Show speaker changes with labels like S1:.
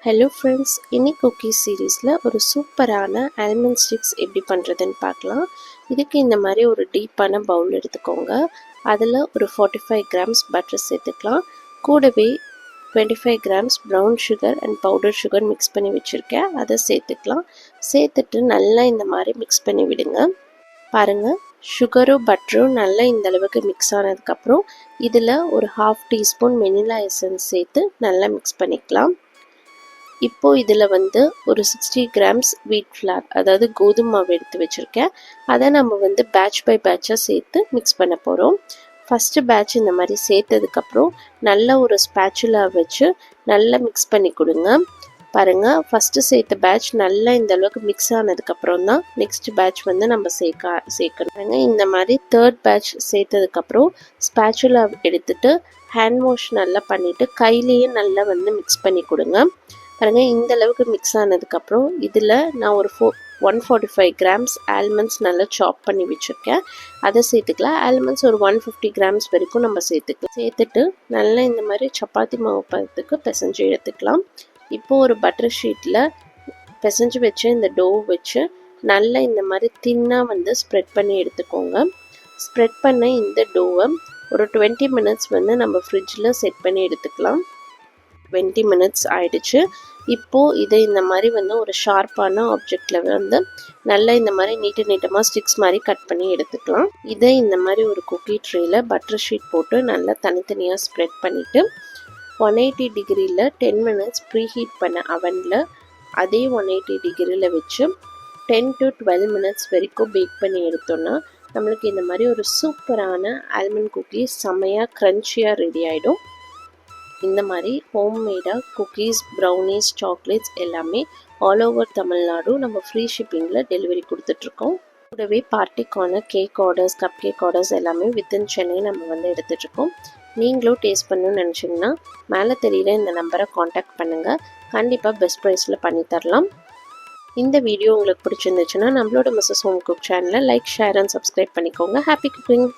S1: Hello friends, இன்னைக்கு cookies சீரீஸில் ஒரு சூப்பரான ஆல்மண்ட் ஸ்டிக்ஸ் எப்படி பண்ணுறதுன்னு பார்க்கலாம். இதுக்கு இந்த மாதிரி ஒரு டீப்பான பவுல் எடுத்துக்கோங்க. அதில் ஒரு 45 கிராம்ஸ் பட்டர் சேர்த்துக்கலாம். கூடவே 25 grams brown sugar and powder sugar mix பண்ணி வச்சுருக்கேன், அதை சேர்த்துக்கலாம். சேர்த்துட்டு நல்லா இந்த மாதிரி மிக்ஸ் பண்ணி விடுங்க. பாருங்கள், சுகரும் பட்டரும் நல்லா இந்த அளவுக்கு மிக்ஸ் ஆனதுக்கப்புறம் இதில் ஒரு 1/2 டீஸ்பூன் வெனிலா எசன்ஸ் சேர்த்து நல்லா மிக்ஸ் பண்ணிக்கலாம். இப்போது இதில் ஒரு 60 கிராம்ஸ் வீட் ஃப்ளார், அதாவது கோதுமை மாவு எடுத்து வச்சுருக்கேன். அதை நம்ம பேட்ச் பை பேட்சாக சேர்த்து மிக்ஸ் பண்ண போகிறோம். ஃபஸ்ட்டு பேட்ச் இந்த மாதிரி சேர்த்ததுக்கப்புறம் நல்ல ஒரு ஸ்பேச்சுலா வச்சு நல்லா மிக்ஸ் பண்ணி கொடுங்க. பாருங்கள், ஃபஸ்ட்டு சேர்த்த பேட்ச் நல்லா இந்த அளவுக்கு மிக்ஸ் ஆனதுக்கப்புறம் தான் நெக்ஸ்ட் பேட்ச் நம்ம சேர்க்கணும். பாருங்கள், இந்த மாதிரி தேர்ட் பேட்ச் சேர்த்ததுக்கப்புறம் ஸ்பேச்சுலா எடுத்துகிட்டு ஹேண்ட் வாஷ் நல்லா பண்ணிவிட்டு கையிலேயே நல்லா மிக்ஸ் பண்ணி கொடுங்க. பாருங்கள், இந்த அளவுக்கு மிக்ஸ் ஆனதுக்கப்புறம் இதில் நான் ஒரு 145 கிராம்ஸ் ஆல்மண்ட்ஸ் நல்லா சாப் பண்ணி வச்சுருக்கேன், அதை சேர்த்துக்கலாம். ஆல்மண்ட்ஸ் ஒரு 150 கிராம்ஸ் வரைக்கும் நம்ம சேர்த்துக்கலாம். சேர்த்துட்டு நல்லா இந்த மாதிரி சப்பாத்தி மாவு பதத்துக்கு பிசைஞ்சு எடுத்துக்கலாம். இப்போது ஒரு பட்டர் ஷீட்டில் பிசைஞ்சு வச்சு இந்த டோ வச்சு நல்லா இந்த மாதிரி தின்னாக ஸ்ப்ரெட் பண்ணி எடுத்துக்கோங்க. ஸ்ப்ரெட் பண்ண இந்த டோவை ஒரு 20 மினிட்ஸ் நம்ம ஃப்ரிட்ஜில் செட் பண்ணி எடுத்துக்கலாம். 20 மினிட்ஸ் ஆயிடுச்சு. இப்போது இதை இந்த மாதிரி ஒரு ஷார்ப்பான ஆப்ஜெக்டில் நல்லா இந்த மாதிரி நீட்டமாக ஸ்டிக்ஸ் மாதிரி கட் பண்ணி எடுத்துக்கலாம். இதை இந்த மாதிரி ஒரு குக்கி ட்ரேயில் பட்டர் ஷீட் போட்டு நல்லா தனித்தனியாக ஸ்ப்ரெட் பண்ணிவிட்டு 180 டிகிரியில் 10 மினிட்ஸ் ப்ரீ ஹீட் பண்ண அவனில் அதே 180 டிகிரியில் வச்சு 10 to 12 மினிட்ஸ் வரைக்கும் பேக் பண்ணி எடுத்தோன்னா நம்மளுக்கு இந்த மாதிரி ஒரு சூப்பரான ஆல்மண்ட் குக்கீஸ் செம்மையாக க்ரன்ச்சியாக ரெடி ஆகிடும். இந்த மாதிரி ஹோம்மேடாக குக்கீஸ், ப்ரௌனீஸ், சாக்லேட்ஸ் எல்லாமே ஆல் ஓவர் தமிழ்நாடு நம்ம ஃப்ரீ ஷிப்பிங்கில் டெலிவரி கொடுத்துட்ருக்கோம். கூடவே பார்ட்டிக்கான cake orders, cupcake orders எல்லாமே வித்தின் சென்னை நம்ம எடுத்துகிட்ருக்கோம். நீங்களும் டேஸ்ட் பண்ணணும்னு நினச்சிங்கன்னா மேலே தெரியிற இந்த நம்பரை காண்டாக்ட் பண்ணுங்கள். கண்டிப்பாக பெஸ்ட் ப்ரைஸில் பண்ணித்தரலாம். இந்த வீடியோ உங்களுக்கு பிடிச்சிருந்துச்சுன்னா நம்மளோட மிஸ்ஸஸ் ஹோம் குக் சேனலை லைக், ஷேர் அண்ட் சப்ஸ்கிரைப் பண்ணிக்கோங்க. Happy cooking!